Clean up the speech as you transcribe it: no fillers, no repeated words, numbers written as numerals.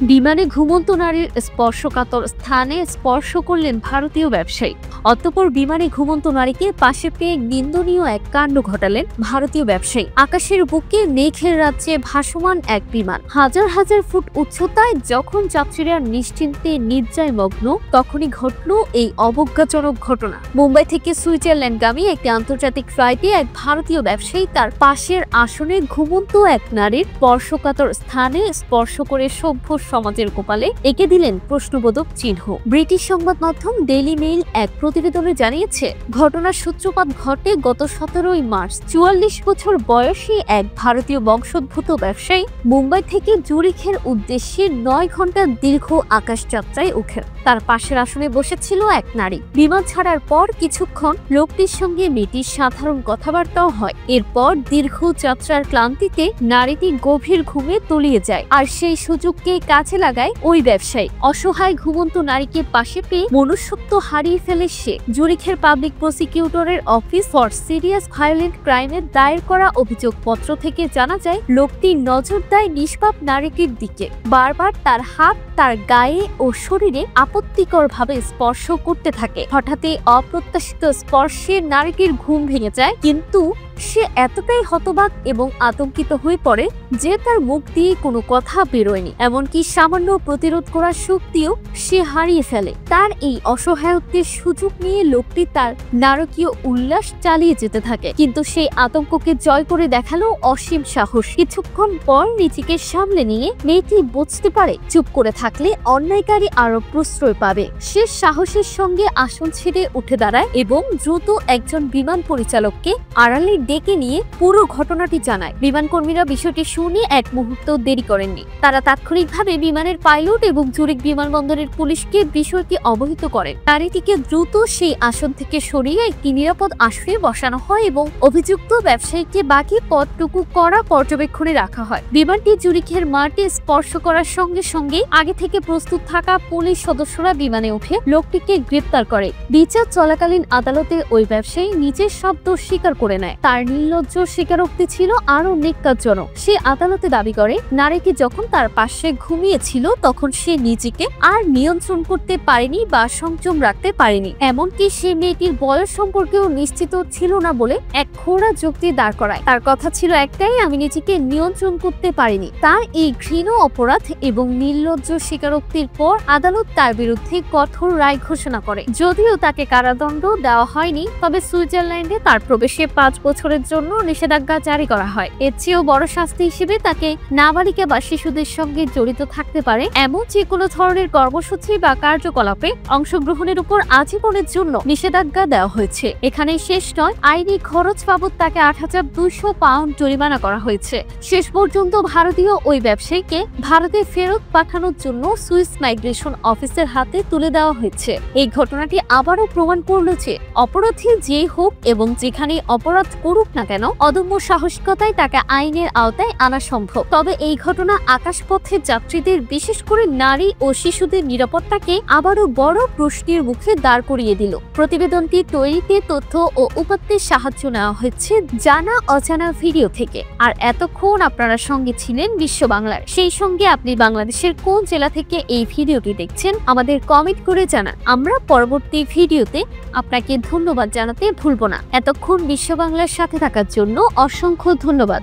বিমানে ঘুমন্ত নারীর স্পর্শকাতর স্থানে স্পর্শ করলেন ভারতীয় ব্যবসায়ী। অতঃপর বিমানে ঘুমন্ত নারীকে পাশে পেয়ে নিন্দনীয় এক কাণ্ড ঘটালেন ভারতীয় ব্যবসায়ী। আকাশের বুকে মেঘের রাজ্যে ভাসমান এক বিমান, হাজার হাজার ফুট উচ্চতায় যখন যাত্রীরা নিশ্চিন্তে নিদ্রায় মগ্ন, তখনই ঘটল এই অবজ্ঞাজনক ঘটনা। মুম্বাই থেকে সুইজারল্যান্ডগামী একটি আন্তর্জাতিক ফ্লাইটে এক ভারতীয় ব্যবসায়ী তার পাশের আসনে ঘুমন্ত এক নারীর স্পর্শকাতর স্থানে স্পর্শ করে সভ্য সমাজের কপালে এঁকে দিলেন প্রশ্নবোধক চিহ্ন। ব্রিটিশ সংবাদ মাধ্যম ডেইলি মেইল এক প্রতিবেদনে জানিয়েছে, ঘটনার সূত্রপাত ঘটে গত 17 মার্চ। 44 বছর বয়সী এক ভারতীয় বংশোদ্ভূত ব্যবসায়ী মুম্বাই থেকে জুরিখের উদ্দেশ্যে 9 ঘন্টার দীর্ঘ আকাশযাত্রায় ওঠেন। তার পাশের আসনে বসেছিল এক নারী। বিমান ছাড়ার পর কিছুক্ষণ লোকটির সঙ্গে মেয়েটির সাধারণ কথাবার্তাও হয়। এরপর দীর্ঘ যাত্রার ক্লান্তিতে নারীটি গভীর ঘুমে তলিয়ে যায়, আর সেই সুযোগকে কাজে লাগায় ওই ব্যবসায়ী। অসহায় ঘুমন্ত নারীকে পাশে পেয়ে মনুষ্যত্ব হারিয়ে ফেলে সে। জুরিখের পাবলিক প্রসিকিউটরের অফিস ফর সিরিয়াস ভায়োলেন্ট ক্রাইমের দায়ের করা অভিযোগপত্র থেকে জানা যায়, লোকটি নজর দেয় নিষ্পাপ নারীটির দিকে। বারবার তার হাত তার গায়ে ও শরীরে আপত্তিকরভাবে স্পর্শ করতে থাকে। হঠাৎই অপ্রত্যাশিত স্পর্শে নারীটির ঘুম ভেঙে যায়, কিন্তু সে এতটাই হতবাক এবং আতঙ্কিত হয়ে পড়ে যে তার মুখ দিয়ে কোনো কথা বেরোয়নি। এমনকি সামান্য প্রতিরোধ করার শক্তিও সে হারিয়ে ফেলে। তার এই অসহায়ত্বের সুযোগ নিয়ে লোকটি তার নারকীয় উল্লাস চালিয়ে যেতে থাকে, কিন্তু সেই আতঙ্ককে জয় করে দেখালো অসীম সাহস। কিছুক্ষণ পর নিজেকে সামলে নিয়ে মেয়েটি বুঝতে পারে চুপ করে থাকলে অন্যায়কারী আরো প্রশ্রয় পাবে। সে সাহসের সঙ্গে আসন ছেড়ে উঠে দাঁড়ায় এবং দ্রুত একজন বিমান পরিচালককে আড়ালে ডেকে নিয়ে পুরো ঘটনাটি জানায়। বিমান কর্মীরা বিষয়টি শুনে এক মুহূর্ত দেরি করেননি। তারা তাৎক্ষণিকভাবে বিমানের পাইলট এবং জুরিখ বিমানবন্দরের পুলিশকে বিষয়টি অবহিত করেন। নারীটিকে দ্রুত সেই আসন থেকে সরিয়ে একটি নিরাপদ আসনে বসানো হয় এবং অভিযুক্ত ব্যবসায়ীকে বাকি পথটুকু কড়া পর্যবেক্ষণে রাখা হয়। বিমানটি জুরিখের মাঠে স্পর্শ করার সঙ্গে সঙ্গে আগে থেকে প্রস্তুত থাকা পুলিশ সদস্যরা বিমানে উঠে লোকটিকে গ্রেপ্তার করে। বিচার চলাকালীন আদালতে ওই ব্যবসায়ী নিজের সব দোষ স্বীকার করে নেয়। তার নির্লজ্জ স্বীকারোক্তি ছিল আরো নিকাজ্জনক। সে আদালতে দাবি করে, নারীটি যখন তার পাশে ঘুমিয়েছিল তখন সে নিজেকে আর নিয়ন্ত্রণ করতে পারেনি বা সংযম রাখতে পারেনি। এমনকি সে মেয়েটির বয়স সম্পর্কেও নিশ্চিত ছিল না বলে এক খোঁড়া যুক্তি দাঁড় করায়। তার কথা ছিল একটাই, আমি নিজেকে নিয়ন্ত্রণ করতে পারিনি। তার এই ঘৃণ অপরাধ এবং নির্লজ্জ স্বীকারোক্তির পর আদালত তার বিরুদ্ধে কঠোর রায় ঘোষণা করে। যদিও তাকে কারাদণ্ড দেওয়া হয়নি, তবে সুইজারল্যান্ডে তার প্রবেশে 5 বছরের জন্য নিষেধাজ্ঞা জারি করা হয়। এর চেয়েও বড় শাস্তি হিসেবে তাকে নাবালিকা বা শিশুদের সঙ্গে জড়িত থাকতে পারে এমন যে কোনো ধরনের কর্মসূচি বা কার্যকলাপে অংশগ্রহণের উপর আজীবনের জন্য নিষেধাজ্ঞা দেওয়া হয়েছে। এখানে শেষ নয়, আইনি খরচ বাবদ তাকে 8,200 পাউন্ড জরিমানা করা হয়েছে। শেষ পর্যন্ত ভারতীয় ওই ব্যবসায়ীকে ভারতে ফেরত পাঠানোর জন্য সুইস মাইগ্রেশন অফিসের হাতে তুলে দেওয়া হয়েছে। এই ঘটনাটি আবারও প্রমাণ করল যে অপরাধী যে হোক এবং যেখানে অপরাধ করুক না কেন, অদম্য সাহসিকতায় তাকে আইনের আওতায় আনা সম্ভব। তবে এই ঘটনা আকাশপথের যাত্রীদের, বিশেষ করে নারী ও শিশুদের নিরাপত্তাকে আবারও বড় প্রশ্নের মুখে দাঁড় করিয়ে দিল। প্রতিবেদনটি তৈরিতে তথ্য ও উপাত্তের সাহায্য নেওয়া হয়েছে জানা অজানা ভিডিও থেকে। আর এতক্ষণ আপনারা সঙ্গে ছিলেন বিশ্ব বাংলার। সেই সঙ্গে আপনি বাংলাদেশের কোন জেলা থেকে এই ভিডিওটি দেখছেন আমাদের কমেন্ট করে জানান। আমরা পরবর্তী ভিডিওতে আপনাকে ধন্যবাদ জানাতে ভুলব না। এতক্ষণ বিশ্ব বাংলার সাথে থাকার জন্য অসংখ্য ধন্যবাদ।